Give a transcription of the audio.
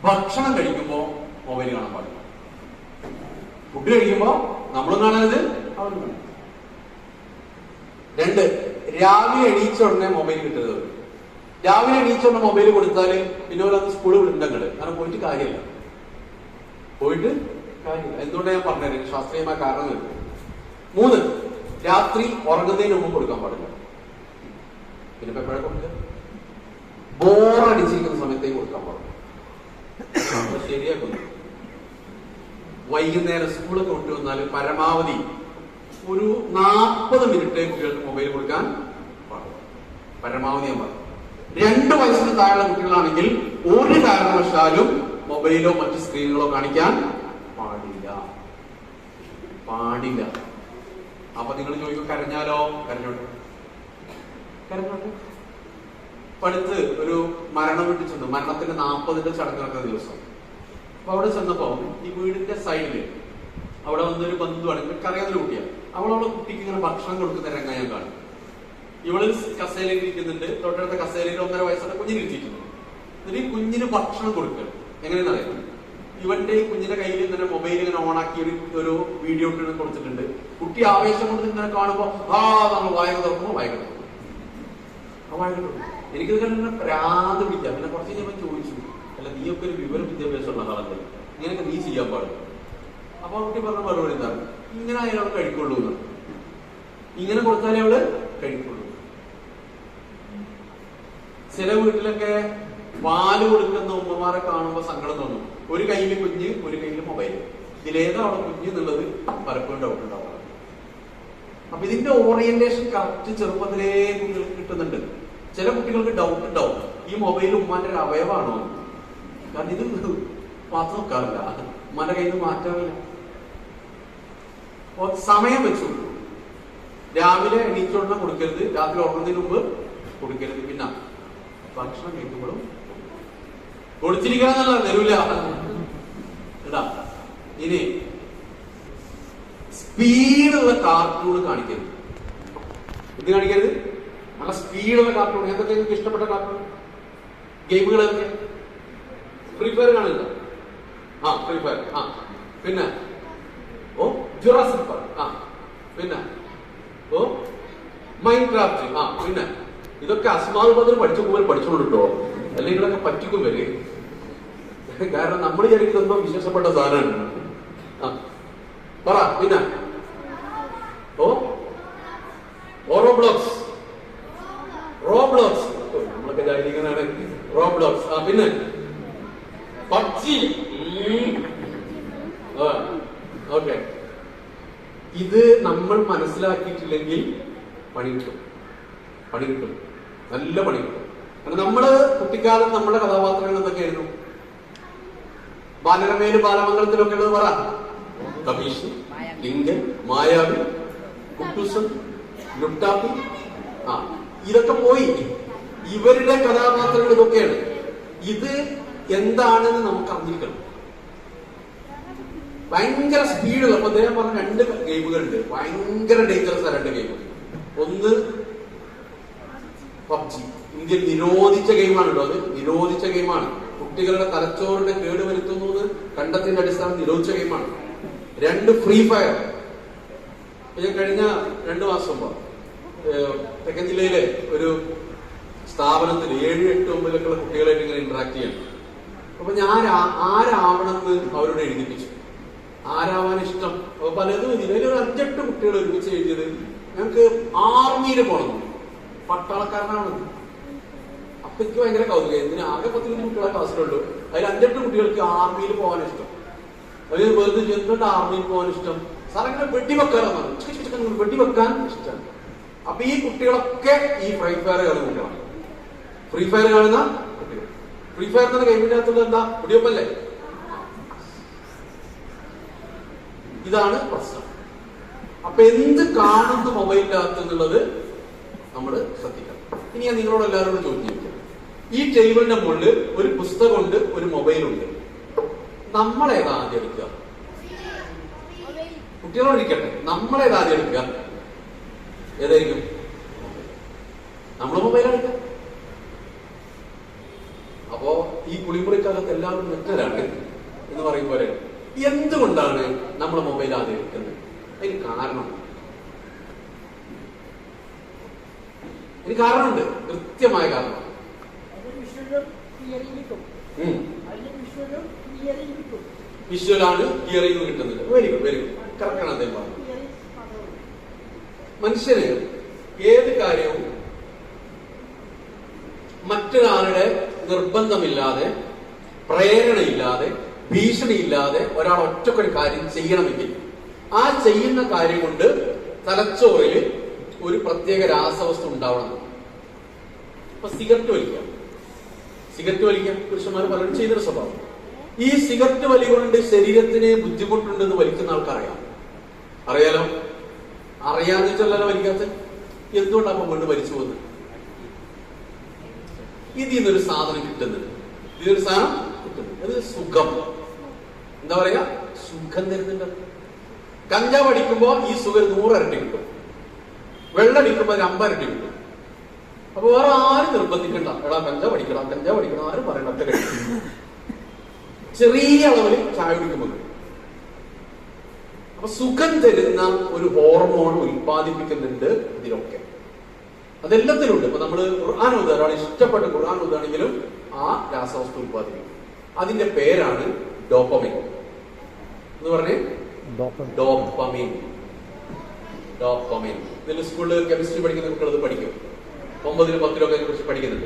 ഭക്ഷണം കഴിക്കുമ്പോ മൊബൈൽ കാണാൻ പാടില്ല. ഫുഡ് കഴിക്കുമ്പോ നമ്മളും കാണരുത്, അവരും കാണരുത്. 2, രാവിലെ എണീച്ച ഉടനെ മൊബൈൽ കിട്ടരുത്. രാവിലെ എണീച്ച ഉടനെ മൊബൈൽ കൊടുത്താല് പിന്നെ ഓരോ സ്കൂളിൽ വിടുന്നുണ്ട്, കാരണം പോയിട്ട് കാര്യമില്ല. എന്തുകൊണ്ടാണ് ഞാൻ പറഞ്ഞത്? ശാസ്ത്രീയമായ കാരണം. 3, രാത്രി ഉറങ്ങുന്നതിന് മുമ്പ് കൊടുക്കാൻ പാടില്ല. പിന്നെ ഇപ്പൊ എപ്പോഴാണ് കൊടുക്കുക? ബോറടിച്ചിരിക്കുന്ന സമയത്തേക്ക് കൊടുക്കാൻ പാടില്ല. ശരിയാക്കുന്നു. വൈകുന്നേരം സ്കൂളൊക്കെ വിട്ടു വന്നാൽ പരമാവധി ഒരു 40 മിനിറ്റ് കുട്ടികൾക്ക് മൊബൈൽ കൊടുക്കാൻ പാടില്ല. പരമാവധി ഞാൻ പറഞ്ഞു. 2 വയസ്സിന് താഴെയുള്ള കുട്ടികളാണെങ്കിൽ ഒരു കാരണവശാലും മൊബൈലോ മറ്റു സ്ക്രീനുകളോ കാണിക്കാൻ പാടില്ല. അപ്പൊ നിങ്ങൾ ചോദിക്കും, കരഞ്ഞാലോ? കരഞ്ഞോട്ടെ. അടുത്ത് ഒരു മരണം വീട്ടിൽ ചെന്നു. മരണത്തിന്റെ 40ന്റെ ചടങ്ങ് നടക്കുന്ന ദിവസം. അപ്പൊ അവിടെ ചെന്നപ്പോ ഈ വീടിന്റെ സൈഡില് അവിടെ വന്നൊരു ബന്ധുവാണ്, എനിക്ക് അറിയാവുന്ന കുട്ടിയാണ്. അവളവളെ കുട്ടിക്ക് ഇങ്ങനെ ഭക്ഷണം കൊടുക്കുന്ന രംഗം ഞാൻ കാണും. ഇവള് കസേരയിൽ ഇരിക്കുന്നുണ്ട്, തൊട്ടടുത്ത കസേരയിൽ 1.5 വയസ്സുള്ള കുഞ്ഞിന് ഇരിക്കുന്നു. എന്നിട്ട് ഈ കുഞ്ഞിന് ഭക്ഷണം കൊടുക്കണം. എങ്ങനെയാണെന്ന് അറിയാം? ഇവന്റെ കുഞ്ഞിന്റെ കയ്യിൽ ഇങ്ങനെ മൊബൈൽ ഇങ്ങനെ ഓണാക്കി ഒരു വീഡിയോ ഇട്ട് കൊടുത്തിട്ടുണ്ട്. കുട്ടി ആവേശം കൊണ്ട് ഇങ്ങനെ കാണുമ്പോ നമ്മൾ വായ തുറക്കുമ്പോ വായ തുറക്കും. എനിക്കിത് കണ്ടിങ്ങനെ പ്രാന്ത് പിടിക്കാം. പിന്നെ കുറച്ച് ഞാൻ ചോദിച്ചു, അല്ല നീയൊക്കെ ഒരു വിവര വിദ്യാഭ്യാസമുള്ള ആളല്ലേ, ഇങ്ങനെയൊക്കെ നീ ചെയ്യാൻ പാടില്ല. അപ്പൊ കുട്ടി പറഞ്ഞ മറുപടി എന്താണ്? ഇങ്ങനെ അയാൾ കഴിക്കുള്ളൂ എന്ന്. ഇങ്ങനെ കൊടുത്താലേ അവള് കഴിക്കുള്ളൂ. ചില വീട്ടിലൊക്കെ പാല് കൊടുക്കുന്ന ഉമ്മമാരെ കാണുമ്പോ സങ്കടം തോന്നും. ഒരു കയ്യിൽ കുഞ്ഞ്, ഒരു കയ്യിൽ മൊബൈൽ. ഇതിലേതാണ് കുഞ്ഞ് എന്നുള്ളത് പലപ്പോഴും ഡൗട്ട് ഉണ്ടാവാറ്. അപ്പൊ ഇതിന്റെ ഓറിയന്റേഷൻ കറക്റ്റ് ചെറുപ്പത്തിലേ കുട്ടികൾക്ക് കിട്ടുന്നുണ്ട്. ചില കുട്ടികൾക്ക് ഡൗട്ട് ഉണ്ടാവും, ഈ മൊബൈൽ ഉമ്മാന്റെ ഒരു അവയവാണോ? കാരണം ഇത് മാത്രം നോക്കാറില്ല, ഉമ്മാന്റെ കയ്യിൽ നിന്ന് മാറ്റാറില്ല. സമയം വെച്ചു. രാവിലെ എണീച്ചോടനെ കൊടുക്കരുത്, രാത്രി ഉറങ്ങുന്നതിന് മുമ്പ് കൊടുക്കരുത്. പിന്നെ ഭക്ഷണം കഴിക്കുമ്പോഴും കൊടുത്തിരിക്കാന്നല്ല, തരൂല. ഇനി സ്പീഡുള്ള കാർട്ടൂൺ കാണിക്കരുത്. ഇത് കാണിക്കരുത്. നല്ല സ്പീഡുള്ള കാർട്ടൂൺ. എന്തൊക്കെ നിങ്ങൾക്ക് ഇഷ്ടപ്പെട്ട കാർട്ടൂൺ? ഗെയിമുകൾ എന്തൊക്കെ? ഫ്രീ ഫയർ കാണില്ല. Free fire. പിന്നെ ജുറാസിക് പാർക്ക്. പിന്നെ മൈൻഡ് ക്രാഫ്റ്റ്. പിന്നെ ഇതൊക്കെ അസ്മാൽ ബദർ പഠിച്ചു പോകാൻ പഠിച്ചോണ്ടിട്ടോ, അല്ലെങ്കിൽ ഇതൊക്കെ പറ്റിക്കും വരെ. കാരണം നമ്മൾ വിചാരിക്കുന്ന വിശേഷപ്പെട്ട സാധനമാണ്. പറ. പിന്നെ റോബ്ലോക്സ്. നമ്മളൊക്കെ വിചാരിക്കുന്നതാണ് റോബ്ലോക്സ്. പിന്നെ പബ്ജി. ഓക്കെ. ഇത് നമ്മൾ മനസ്സിലാക്കിയിട്ടില്ലെങ്കിൽ പണി കിട്ടും. നല്ല പണി കിട്ടും. കാരണം നമ്മള് കുട്ടിക്കാലം നമ്മുടെ കഥാപാത്രങ്ങൾ എന്തൊക്കെയായിരുന്നു? ബാലരമയിലും ബാലമംഗലത്തിലൊക്കെ ഉള്ളത് പറ. കബീഷ്, ലിങ്കൻ, മായാവി, കുട്ടൂസൻ, ലുട്ടാപ്പി. ഇതൊക്കെ പോയി. ഇവരുടെ കഥാപാത്രങ്ങൾ ഇതൊക്കെയാണ്. ഇത് എന്താണെന്ന് നമുക്ക് അറിഞ്ഞിരിക്കണം. ഭയങ്കര സ്പീഡുള്ള. അപ്പൊ അദ്ദേഹം പറഞ്ഞ 2 ഗെയിമുകളുണ്ട്, ഭയങ്കര ഡേഞ്ചറസ് 2 ഗെയിമുകൾ. ഒന്ന് പബ്ജി. ഇന്ത്യയിൽ നിരോധിച്ച ഗെയിമാണ് കേട്ടോ. അത് നിരോധിച്ച ഗെയിമാണ്. കുട്ടികളുടെ തലച്ചോറിനെ കേടുവരുത്തുന്നു എന്ന് കണ്ടെത്തിന്റെ അടിസ്ഥാനം നിരോധിച്ച ഗെയിമാണ്. 2 ഫ്രീ ഫയർ. ഞാൻ കഴിഞ്ഞ 2 മാസം മുമ്പ് തെക്കൻ ജില്ലയിലെ ഒരു സ്ഥാപനത്തിൽ 7, 8, 9 കുട്ടികളായിട്ട് ഇങ്ങനെ ഇന്ററാക്ട് ചെയ്യണം. അപ്പൊ ഞാൻ ആരാവണമെന്ന് അവരോട് എഴുതിപ്പിച്ചു. ആരാവാൻ ഇഷ്ടം? അപ്പൊ പലതും ഇതിലൊരു 5-8 കുട്ടികൾ ഒരുമിച്ച് എഴുതിയത് ഞങ്ങൾക്ക് ആർമിയിൽ പോകണം, പട്ടാളക്കാരനാണ്. അപ്പൊ എനിക്ക് ഭയങ്കര കൗതുകം. എന്തിനാ ആകെ 10 കുട്ടികളെ ക്ലാസ്സിലുള്ളൂ, അതിൽ 5-8 കുട്ടികൾക്ക് ആർമിയിൽ പോകാൻ ഇഷ്ടം. അതിന് വെറുതെ എന്തുകൊണ്ട് ആർമിയിൽ പോകാൻ ഇഷ്ടം? സാറങ്ങനെ വെടിവെക്കാനാണ്, വെടിവെക്കാൻ ഇഷ്ടം. അപ്പൊ ഈ കുട്ടികളൊക്കെ ഈ ഫ്രീ ഫയർ കാണുന്ന കുട്ടികളാണ്. ഫ്രീ ഫയർ കാണുന്ന കുട്ടികൾ. ഫ്രീ ഫയർ എന്ന ഗെയിമിന്റെ അകത്തുള്ള എന്താ? വെടിവെപ്പല്ലേ. ഇതാണ് പ്രശ്നം. അപ്പൊ എന്ത് കാണുന്നു മൊബൈലിന്റെ അകത്ത് എന്നുള്ളത് നമ്മൾ ശ്രദ്ധിക്കണം. ഇനി ഞാൻ നിങ്ങളോട് എല്ലാവരോടും ചോദിച്ചിരിക്കാം, ഈ ടേബിളിന്റെ മുകളിൽ ഒരു പുസ്തകമുണ്ട്, ഒരു മൊബൈലുണ്ട്. നമ്മളേതാ ആദ്യം എടുക്കുക? കുട്ടികളോട് ഇരിക്കട്ടെ, നമ്മളേതാ ആദ്യം എടുക്കുക? ഏതായിരിക്കും? നമ്മൾ മൊബൈലാണ്. അപ്പോ ഈ കുളിമുറിക്കാലത്ത് എല്ലാവരും മെറ്റലാണ് എന്ന് പറയും പോലെ എന്തുകൊണ്ടാണ് നമ്മൾ മൊബൈൽ ആദ്യം എടുക്കുന്നത്? അതിന് കാരണം, ഇതിന് കാരണമുണ്ട്, കൃത്യമായ കാരണം. വിഷ്വലാണ് ഹിയറിംഗ് കിട്ടുന്നത്. വെരി ഗുഡ്, വെരി ഗുഡ്, കറക്റ്റാണ് അദ്ദേഹം പറഞ്ഞത്. മനുഷ്യന് ഏത് കാര്യവും മറ്റൊരാളുടെ നിർബന്ധമില്ലാതെ, പ്രേരണയില്ലാതെ, ഭീഷണിയില്ലാതെ ഒരാൾ ഒറ്റക്കൊരു കാര്യം ചെയ്യണമെങ്കിൽ ആ ചെയ്യുന്ന കാര്യം കൊണ്ട് തലച്ചോറിൽ ഒരു പ്രത്യേക രാസവസ്തു ഉണ്ടാവണം. അപ്പൊ സിഗരറ്റ് വലിക്കാം പുരുഷന്മാർ പലരും ചെയ്തൊരു സ്വഭാവം. ഈ സിഗരറ്റ് വലി കൊണ്ട് ശരീരത്തിന് ബുദ്ധിമുട്ടുണ്ടെന്ന് വലിക്കുന്ന ആൾക്കറിയാം. അറിയാലോ? അറിയാന്ന് വെച്ചല്ലോ വലിക്കാത്ത. എന്തുകൊണ്ടാണ് വീണ്ടും വലിച്ചു പോകുന്നത്? ഇതിൽ നിന്നൊരു സാധനം കിട്ടുന്നത്, ഇതൊരു സാധനം കിട്ടുന്നത്, അത് സുഖം. എന്താ പറയാ? സുഖം തരുന്നുണ്ട്. കഞ്ചാവ് അടിക്കുമ്പോ ഈ സുഖം 100 ഇരട്ടി കിട്ടും, വെള്ളടിക്കുമ്പോ 50 ഇരട്ടി കിട്ടും. അപ്പൊ വേറെ ആരും നിർബന്ധിക്കണ്ട, എടാ കഞ്ചാവ് അടിക്കണം ആരും പറയണ്ട, ഒറ്റ കഴിക്കും. ചെറിയ അളവിൽ ചായ കുടിക്കുമ്പോൾ. അപ്പൊ സുഖം തരുന്ന ഒരു ഹോർമോൺ ഉൽപ്പാദിപ്പിക്കുന്നുണ്ട് ഇതിലൊക്കെ. അതെല്ലാത്തിലുണ്ട്. ഇപ്പൊ നമ്മള് ഖുർആൻ ഓതുക, ഒരാൾ ഇഷ്ടപ്പെട്ട ഖുർആൻ ഓതുകയാണെങ്കിലും ആ രാസവസ്തു ഉൽപ്പാദിപ്പിക്കും. അതിന്റെ പേരാണ് ഡോപ്പമിൻ എന്ന് പറഞ്ഞേ. ഡോപ്പമിൻ. ഇതിൽ സ്കൂളിൽ കെമിസ്ട്രി പഠിക്കുന്ന കുട്ടികൾ അത് പഠിക്കും. 9-ലും 10-ലും ഒക്കെ കുറിച്ച് പഠിക്കുന്നുണ്ട്.